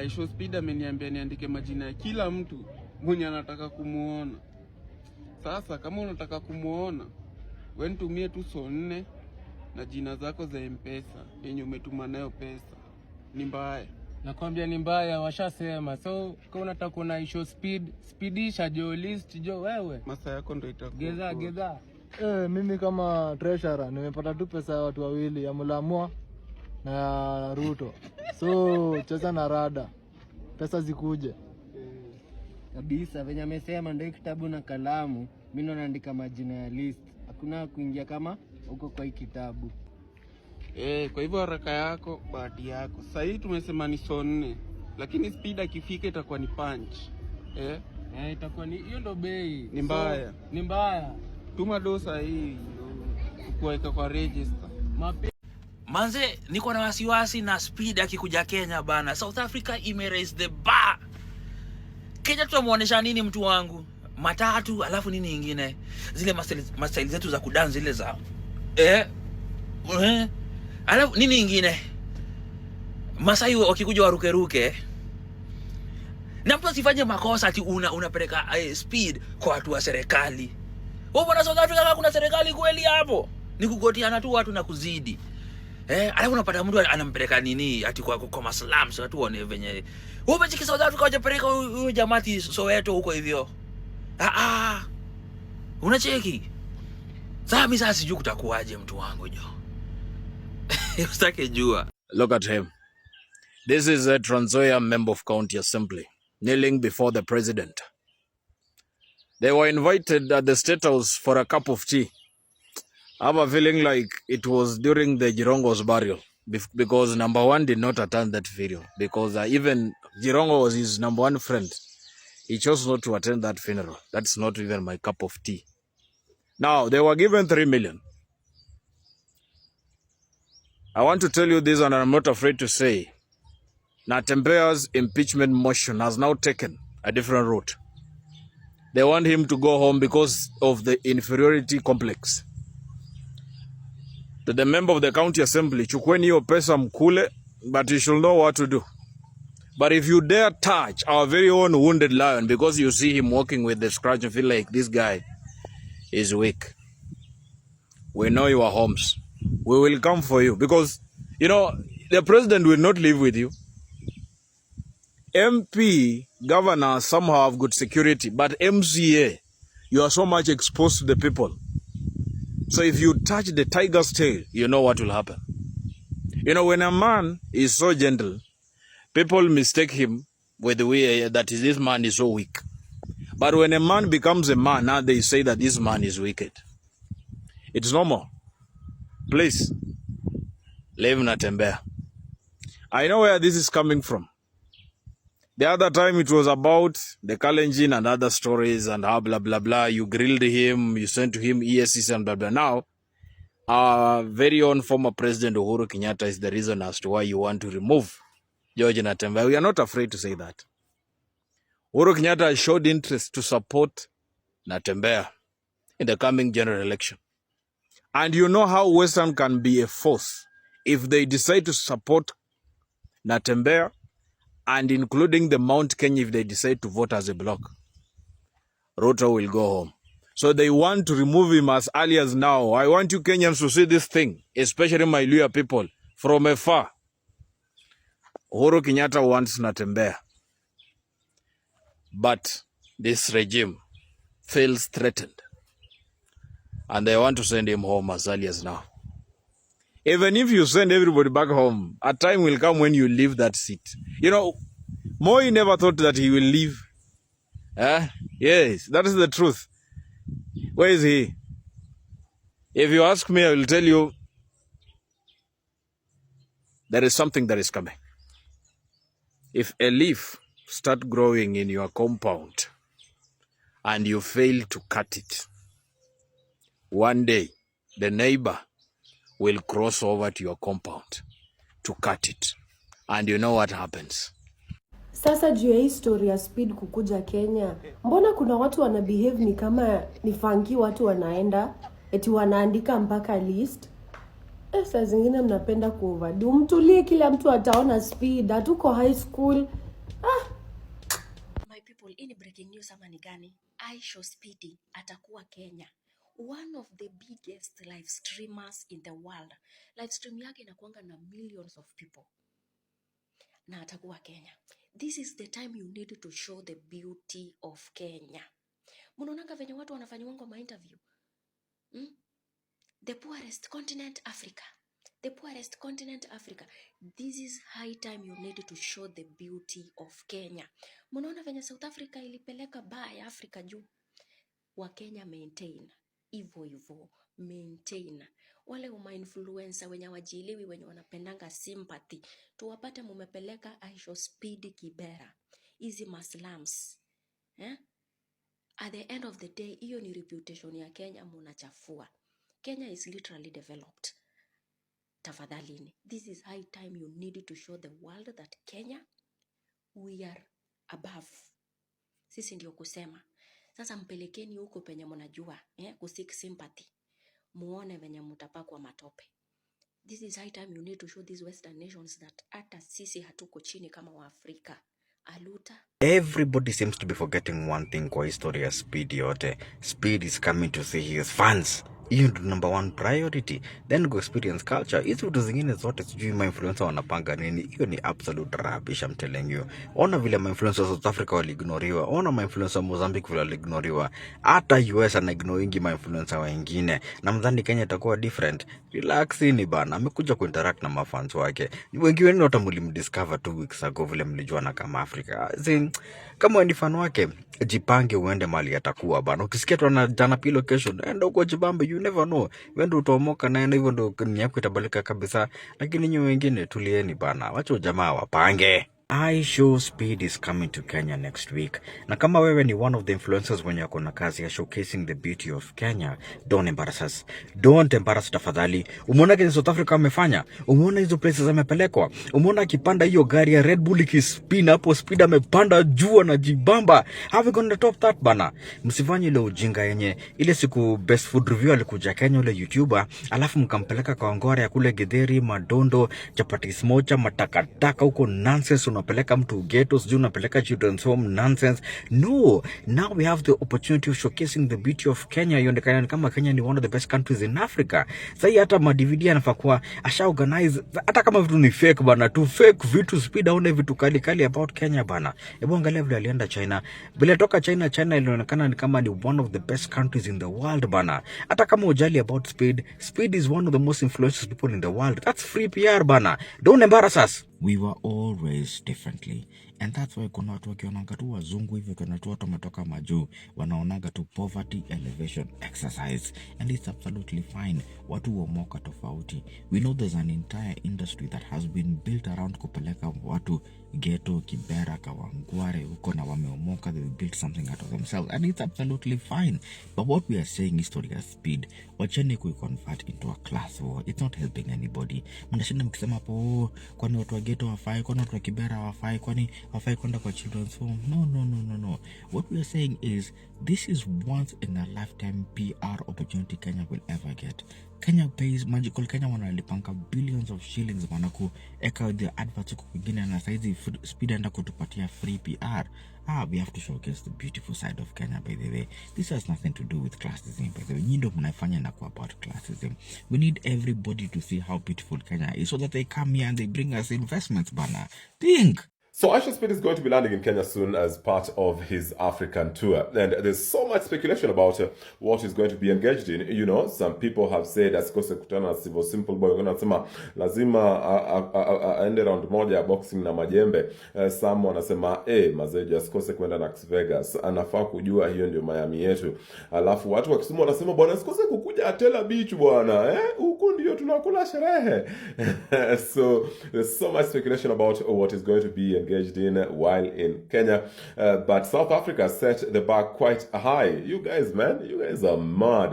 Ishowspeed ameniambia niandike majina ya kila mtu mwenye anataka kumuona. Sasa kama unataka kumuona, wewe nitumie tu 4 na jina zako za M-Pesa yenye umetuma nayo pesa. Ni mbaya. Nakwambia ni mbaya, washasema. So kama unataka kuona Ishowspeed, speedisha jo list jo wewe. Masaa yako ndio itakuwa. Geza. Mimi kama treasurer nimepata tu pesa ya watu wawili, ya Mulamwa na Ruto. So cheza na rada. Pesa zikuje. Kabisa, venye amesema ndio kitabu na kalamu, mimi ndo naandika majina ya list. Hakuna kuingia kama huko kwa kitabu. Kwa hivyo haraka yako, bahati yako. Sasa hii tumesema ni 4, lakini speed akifika itakuwa ni punch. Itakuwa ni hiyo ndo bei. Ni mbaya. So, ni mbaya. Tuma dosa hii kuweka kwa register. Manze, niko na wasiwasi na speed akikuja Kenya bana. South Africa imeraise the bar. Kenya tutamuonesha nini mtu wangu? Matatu alafu nini ingine? Zile mastyle zetu za kudance zile za. Alafu nini ingine? Masai wakikuja waruke. Na mtu asifanye makosa ati unapeleka speed kwa watu wa serikali. Wewe bwana, South Africa kuna serikali kweli hapo? Ni kugotiana tu watu na kuzidi. Alafu unapata mtu anampeleka nini ati kwa maslums watu waone venye. Wewe umechiki South Africa hujapeleka huyo jamati Soweto huko hivyo. Unacheki? Sasa mimi sasa sijui kutakuaje mtu wangu jo. Usitake jua. Look at him. This is a Trans Nzoia member of county assembly kneeling before the president. They were invited at the State House for a cup of tea. I have a feeling like it was during the Jirongo's burial because number 1 did not attend that funeral because even Jirongo was his number 1 friend. He chose not to attend that funeral. That's not even my cup of tea. Now, they were given 3 million. I want to tell you this, and I'm not afraid to say, Natembea's impeachment motion has now taken a different route. They want him to go home because of the inferiority complex. To the member of the county assembly, chukweni hiyo pesa mkule, but you should know what to do. But if you dare touch our very own wounded lion, because you see him walking with the scratch and feel like this guy is weak, we know your homes. We will come for you because, you know, the president will not live with you. MP, governor somehow have good security, but MCA, you are so much exposed to the people. So if you touch the tiger's tail, you know what will happen. You know, when a man is so gentle, people mistake him with the way that this man is so weak. But when a man becomes a man, now they say that this man is wicked. It's normal. Please, leave Natembea. I know where this is coming from. The other time it was about the Kalenjin and other stories and how blah, blah, blah. You grilled him, you sent to him ESCs and blah, blah. Now, our very own former President Uhuru Kenyatta is the reason as to why you want to remove George Natembea. We are not afraid to say that. Uhuru Kenyatta showed interest to support Natembea in the coming general election. And you know how Western can be a force if they decide to support Natembea and including the Mount Kenya if they decide to vote as a bloc. Ruto will go home. So they want to remove him as early as now. I want you Kenyans to see this thing, especially my Luhya people, from afar. Uhuru Kenyatta wants Natembea. But this regime feels threatened. And they want to send him home as early as now. Even if you send everybody back home, a time will come when you leave that seat. You know, Moi never thought that he will leave. Yes, that is the truth. Where is he? If you ask me, I will tell you, there is something that is coming. If a leaf starts growing in your compound and you fail to cut it, one day, the neighbor will cross over to your compound to cut it. And you know what happens. Sasa juu ya hii story ya speed kukuja Kenya, mbona kuna watu wana behave ni kama ni funky watu wanaenda, eti wanaandika mpaka list? Saa zingine mnapenda kuoverdo. Mtulie, kila mtu ataona Speed. Hatuko high school. My people, ini breaking news ama ni gani? Ishowspeed atakuwa Kenya. One of the biggest live streamers in the world. Live stream yake inakuanga na millions of people. Na atakuwa Kenya. This is the time you need to show the beauty of Kenya. Munaonanga venye watu wanafanyiwanga ma interview. The poorest continent Africa. The poorest continent Africa. This is high time you need to show the beauty of Kenya. Munaona venye South Africa ilipeleka baa ya Africa juu. Wa Kenya maintain. Ivo maintain. Wale influencer wenye wajielewi wenye wanapendanga sympathy. Tuwapate mumepeleka Ishowspeed Kibera. Hizi maslams. At the end of the day, hiyo ni reputation ya Kenya munachafua. Kenya is literally developed. Tafadhalini. This is high time you need to show the world that Kenya, we are above. Sisi ndio kusema. Sasa mpelekeni huko penye mnajua, kusik sympathy. Muone venye mutapakwa matope. This is high time you need to show these Western nations that hata sisi hatuko chini kama wa Afrika. Aluta. Everybody seems to be forgetting one thing kwa historia Speed yote. Speed is coming to see his fans. Hiyo ndio number one priority. Then go experience culture. Hizo vitu zingine zote sijui ma-influencer wanapanga nini. Hiyo ni absolute rubbish, I'm telling you. Ona vile ma-influencer South Africa waliignoriwa. Ona ma-influencer Mozambique vile waliignoriwa. Hata US anaignoringi ma-influencer wengine. Na mdhani Kenya itakuwa different. Relaxini bana. Amekuja kuinteract na mafans wake. Wengi wenu hata mlimdiscover 2 weeks ago vile mlijuana kama Africa. Kama ni fan wake, jipange uende mali atakuwa bana. Ukisikia tu anajana pi location, enda huko jibambe, you never know. Wendo utaomoka na hivyo ndo ni yako itabalika kabisa. Lakini nyinyi wengine tulieni bana. Wacha jamaa wapange. Ishowspeed is coming to Kenya next week. Na kama wewe ni one of the influencers wenye wako na kazi ya showcasing the beauty of Kenya, don't embarrass us. Don't embarrass tafadhali. Umeona kwenye South Africa wamefanya? Umeona hizo places amepelekwa? Umeona akipanda hiyo gari ya Red Bull ikispin hapo, Speed amepanda juu na jibamba. Have we gonna top that bana? Msifanye ile ujinga yenye ile siku best food review alikuja Kenya ule YouTuber, alafu mkampeleka kwa ngora ya kule Githeri, Madondo, chapati smocha, matakataka huko nonsense. Unapeleka mtu ghetto, sijui unapeleka children's home, nonsense. No, now we have the opportunity of showcasing the beauty of Kenya. Ionekana kama Kenya ni one of the best countries in Africa. Sasa hata ma-DVD anafaa kuwa asha organize, hata kama vitu ni fake bana, tu fake vitu Speed aone vitu kali about Kenya bana. Hebu angalia vile alienda China. Bila toka China ilionekana ni kama ni one of the best countries in the world bana. Hata kama ujali about Speed is one of the most influential people in the world. That's free PR bana. Don't embarrass us. We were all raised differently, and that's why kuna watu wakionanga tu wazungu hivi, kuna watu wametoka majuu wanaonaga tu poverty elevation exercise, and it's absolutely fine. Watu wamoka tofauti. We know there's an entire industry that has been built around kupeleka watu ghetto, Kibera, Kawangware huko na wameomoka. They built something out of themselves, and it's absolutely fine. But what we are saying is Speed wacheni kuiconvert into a class war. It's not helping anybody. Mnashinda mkisema hapo kwani watu wa ghetto wafai, kwani watu wa Kibera wafai, kwani wafai kwenda kwa children's home. No. What we are saying is this is once in a lifetime PR opportunity Kenya will ever get. Kenya pays Magical Kenya wanalipanga billions of shillings wanaku eka the adverts huko kwingine, na saizi Speed enda kutupatia free PR. We have to showcase the beautiful side of Kenya, by the way. This has nothing to do with classism, by the way. Nyindo mnafanya na kwa about classism. We need everybody to see how beautiful Kenya is so that they come here and they bring us investments, bana. Think! So Ishowspeed is going to be landing in Kenya soon as part of his African tour. And there's so much speculation about what he's going to be engaged in. You know, some people have said, asikose kutana na Sivo Simple Boy. Wengine wanasema lazima aende round moja ya boxing na majembe. Some wanasema, mazeji asikose kwenda Las Vegas. Anafaa kujua hiyo ndio Miami yetu. Alafu watu wa Kisumu wanasema, bwana asikose kukuja Atela Beach bwana. Huko ndio tunakula sherehe. So there's so much speculation about what is going to be engaged in while in Kenya, but South Africa set the bar quite high. You guys are mad.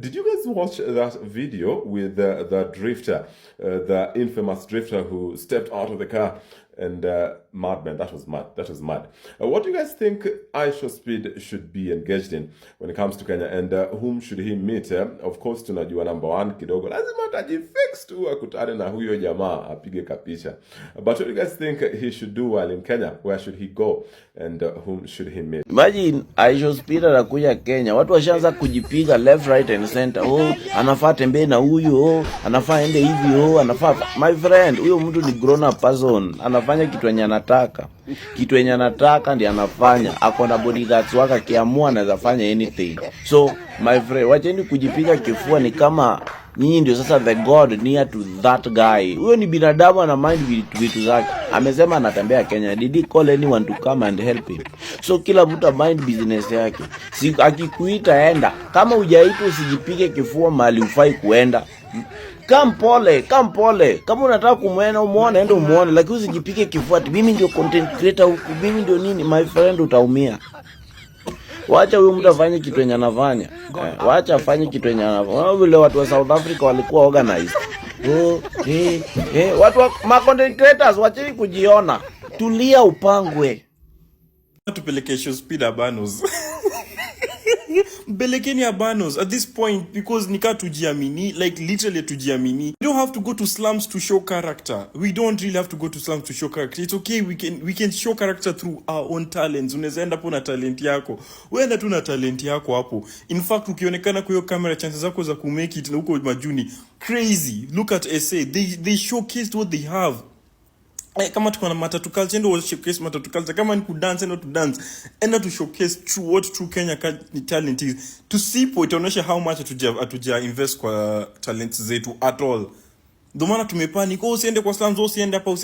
Did you guys watch that video with the drifter, the infamous drifter who stepped out of the car And madman, that was mad. That was mad. What do you guys think Ishowspeed should be engaged in when it comes to Kenya, and whom should he meet? Of course, tunajua number one kidogo lazima tajifix tu akutane na huyo jamaa apige kapisha. But what do you guys think he should do while in Kenya? Where should he go, and whom should he meet? Imagine Ishowspeed anakuja Kenya, watu washaanza kujipiga left, right and center. Oh, anafaa tembee na huyu, oh, anafaa ende hivi, oh, anafaa. My friend, huyo mtu ni grown up person. Anafanya kitu yenye anataka. Kitu yenye anataka ndiye anafanya. Ako na bodyguards wake, akiamua anaweza fanya anything. So, my friend, wacheni kujipiga kifua ni kama nyinyi ndio sasa the god near to that guy. Huyo ni binadamu, ana mind vitu zake. Amesema anatembea Kenya. Did he call anyone to come and help him? So kila mtu mind business yake. Si akikuita enda. Kama hujaitwa usijipige kifua mahali ufai kuenda. Kampole. Kama unataka umuone enda umuone, lakini usijipige kifua ati mimi ndio content creator huku, mimi ndio nini. My friend, utaumia. Wacha huyo mtu afanye kitu yenye anafanya. Wacha afanye kitu yenye anafanya. Vile watu wa South Africa walikuwa organized. Watu wa content creators wacheni kujiona. Tulia upangwe. Tupeleke Ishowspeed abanos. Belekeni abanos at this point, because nika tujiamini, like literally tujiamini. We don't have to go to slums to show character. We don't really have to go to slums to show character. It's okay, we can show character through our own talents. Unaweza enda hapo na talent yako. Wewe tu na talent yako hapo. In fact, ukionekana kwa hiyo camera, chances zako za kumake it na huko majuni crazy. Look at SA. They showcased what they have. Kama tuko na matatu culture, endo showcase matatu culture. Kama ni kudance, endo to dance. Endo to showcase what true Kenya talent is. To see po itaonyesha how much atuja invest kwa talents zetu at all. Ndio maana tumepanic, usiende kwa slums, usiende hapa.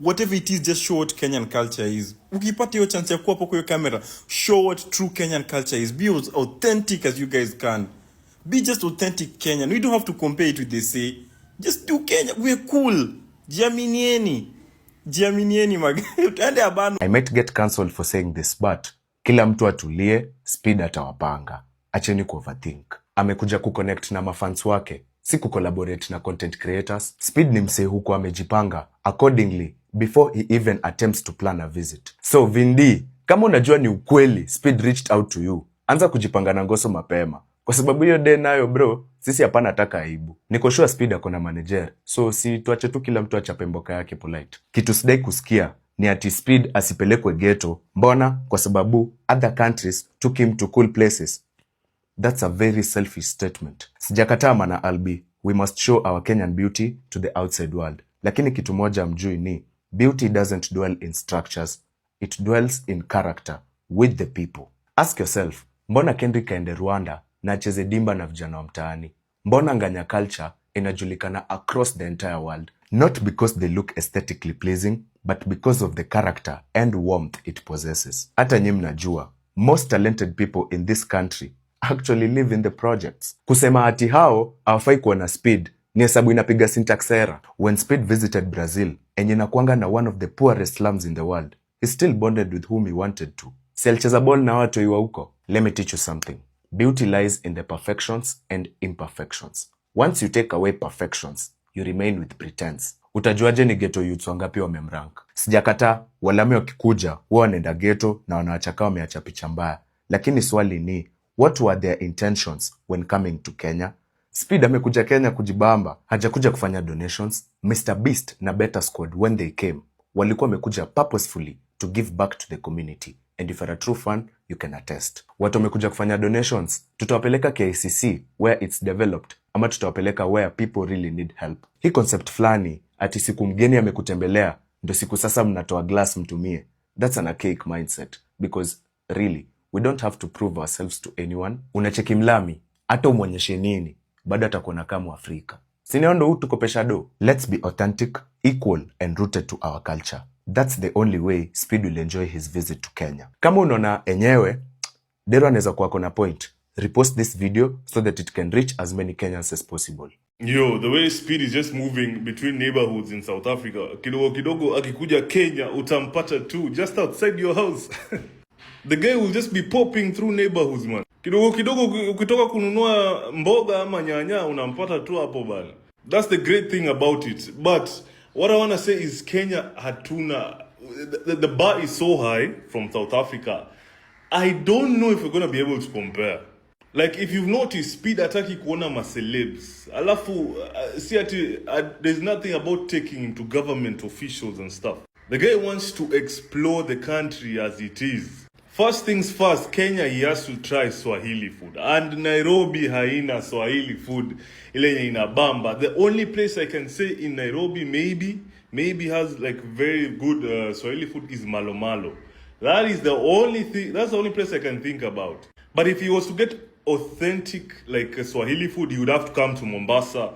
Whatever it is, just show what Kenyan culture is. Ukipata hiyo chance ya kuwa hapo kwa hiyo camera, show what true Kenyan culture is. Be as authentic as you guys can. Be just authentic Kenyan. We don't have to compare it with they say. Just do Kenya. We're cool. Jiaminieni utaende abano. I might get cancelled for saying this, but kila mtu atulie, Speed atawapanga. Acheni ku overthink. Amekuja kuconnect na mafans wake, si kucollaborate na content creators. Speed ni msee huko amejipanga accordingly before he even attempts to plan a visit. So Vindi, kama unajua ni ukweli Speed reached out to you, anza kujipanga na ngoso mapema. Kwa sababu hiyo day nayo bro, sisi hapana ataka aibu. Niko sure Speed ako na manager. So si tuache tu kila mtu achape mboka yake polite. Kitu sidai kusikia ni ati Speed asipelekwe ghetto. Mbona? Kwa sababu other countries took him to cool places. That's a very selfish statement. Sijakataa mana Albi. We must show our Kenyan beauty to the outside world. Lakini kitu moja mjui ni beauty doesn't dwell in structures. It dwells in character with the people. Ask yourself, mbona Kendrick aende Rwanda na acheze dimba na vijana wa mtaani? Mbona Nganya culture inajulikana across the entire world? Not because they look aesthetically pleasing, but because of the character and warmth it possesses. Hata nyinyi mnajua, most talented people in this country actually live in the projects. Kusema ati hao hawafai kuwa na Speed ni hesabu inapiga syntax error. When Speed visited Brazil, enye nakuanga na one of the poorest slums in the world, he still bonded with whom he wanted to. Si alicheza ball na watu iwa huko. Let me teach you something. Beauty lies in the perfections and imperfections. Once you take away perfections, you remain with pretense. Utajuaje ni ghetto youths wangapi wamemrank? Sijakataa, walami wakikuja, wao wanaenda ghetto na wanawachaka wameacha picha mbaya. Lakini swali ni, what were their intentions when coming to Kenya? Speed amekuja Kenya kujibamba, hajakuja kufanya donations. Mr. Beast na Better Squad when they came, walikuwa wamekuja purposefully to give back to the community. And if you're a true fan, you can attest. Watu wamekuja kufanya donations, tutawapeleka KICC where it's developed, ama tutawapeleka where people really need help. Hii concept flani, ati siku mgeni amekutembelea, ndo siku sasa mnatoa glass mtumie. That's an archaic mindset, because really, we don't have to prove ourselves to anyone. Unacheki mlami, hata umwonyeshe nini, bado atakuona kama Afrika. Siniondo huu tukopesha do. Let's be authentic, equal and rooted to our culture. That's the only way Speed will enjoy his visit to Kenya. Kama unaona enyewe, Dero anaweza kuwa kona point. Repost this video so that it can reach as many Kenyans as possible. Yo, the way Speed is just moving between neighborhoods in South Africa. Kidogo kidogo akikuja Kenya utampata too, just outside your house. The guy will just be popping through neighborhoods, man. Kidogo kidogo ukitoka kununua mboga ama nyanya unampata tu hapo bana. That's the great thing about it. But What I want to say is Kenya hatuna, the bar is so high from South Africa. I don't know if we're going to be able to compare. Like, if you've noticed, Speed ataki kuona ma celebs. Alafu, there's nothing about taking him to government officials and stuff. The guy wants to explore the country as it is. First things first, Kenya, he has to try Swahili food. And Nairobi haina Swahili food ile inabamba. The only place I can say in Nairobi maybe has like very good Swahili food is Malo Malo. That is the only thing, that's the only place I can think about. But if he was to get authentic like Swahili food, he would have to come to Mombasa.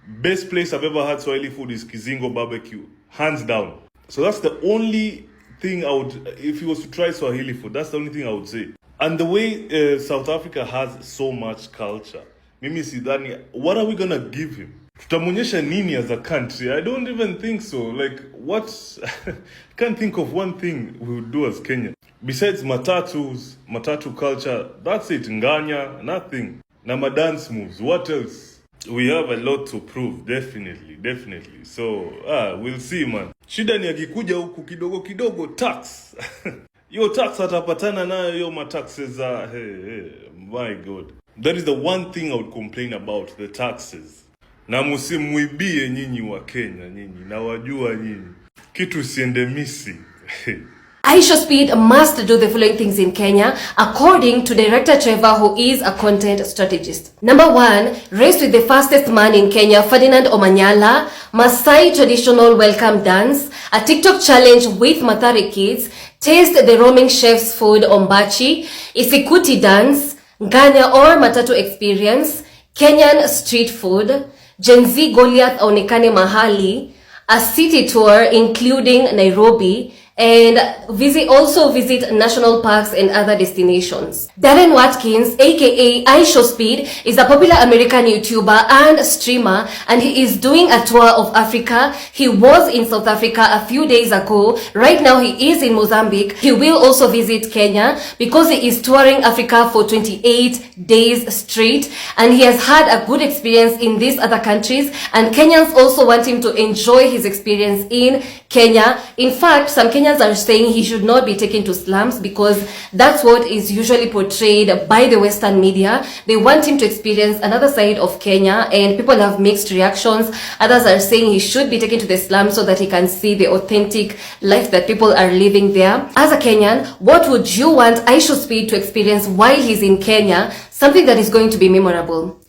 Best place I've ever had Swahili food is Kizingo Barbecue, hands down. So that's the only thing I would, if he was to try Swahili food, that's the only thing I would say. And the way South Africa has so much culture, mimi sidhani, what are we gonna give him? Tutamuonyesha nini as a country? I don't even think so. Like, what? Can't think of one thing we would do as Kenya. Besides matatu culture, that's it. Nganya, nothing. Nama dance moves, what else? We have a lot to prove, definitely. So, we'll see, man. Shida ni akikuja huku kidogo tax. Yo tax atapatana nayo yo mataxes my God. That is the one thing I would complain about, the taxes. Na musimuibie nyinyi wa Kenya, nyinyi na wajua nyinyi. Kitu siende misi. Ishowspeed must do the following things in Kenya, according to Director Trevor, who is a content strategist. Number 1, race with the fastest man in Kenya, Ferdinand Omanyala, Maasai traditional welcome dance, a TikTok challenge with Mathare kids, taste the roaming chef's food Ombachi, Isikuti dance, Nganya or Matatu experience, Kenyan street food, Gen Z Goliath aonekane mahali, a city tour including Nairobi, and also visit national parks and other destinations. Darren Watkins, aka Ishowspeed, is a popular American YouTuber and streamer, and he is doing a tour of Africa. He was in South Africa a few days ago. Right now he is in Mozambique. He will also visit Kenya because he is touring Africa for 28 days straight, and he has had a good experience in these other countries, and Kenyans also want him to enjoy his experience in Kenya. In fact, some Kenyans are saying he should not be taken to slums because that's what is usually portrayed by the Western media. They want him to experience another side of Kenya, and people have mixed reactions. Others are saying he should be taken to the slums so that he can see the authentic life that people are living there. As a Kenyan, what would you want Ishowspeed to experience while he's in Kenya? Something that is going to be memorable.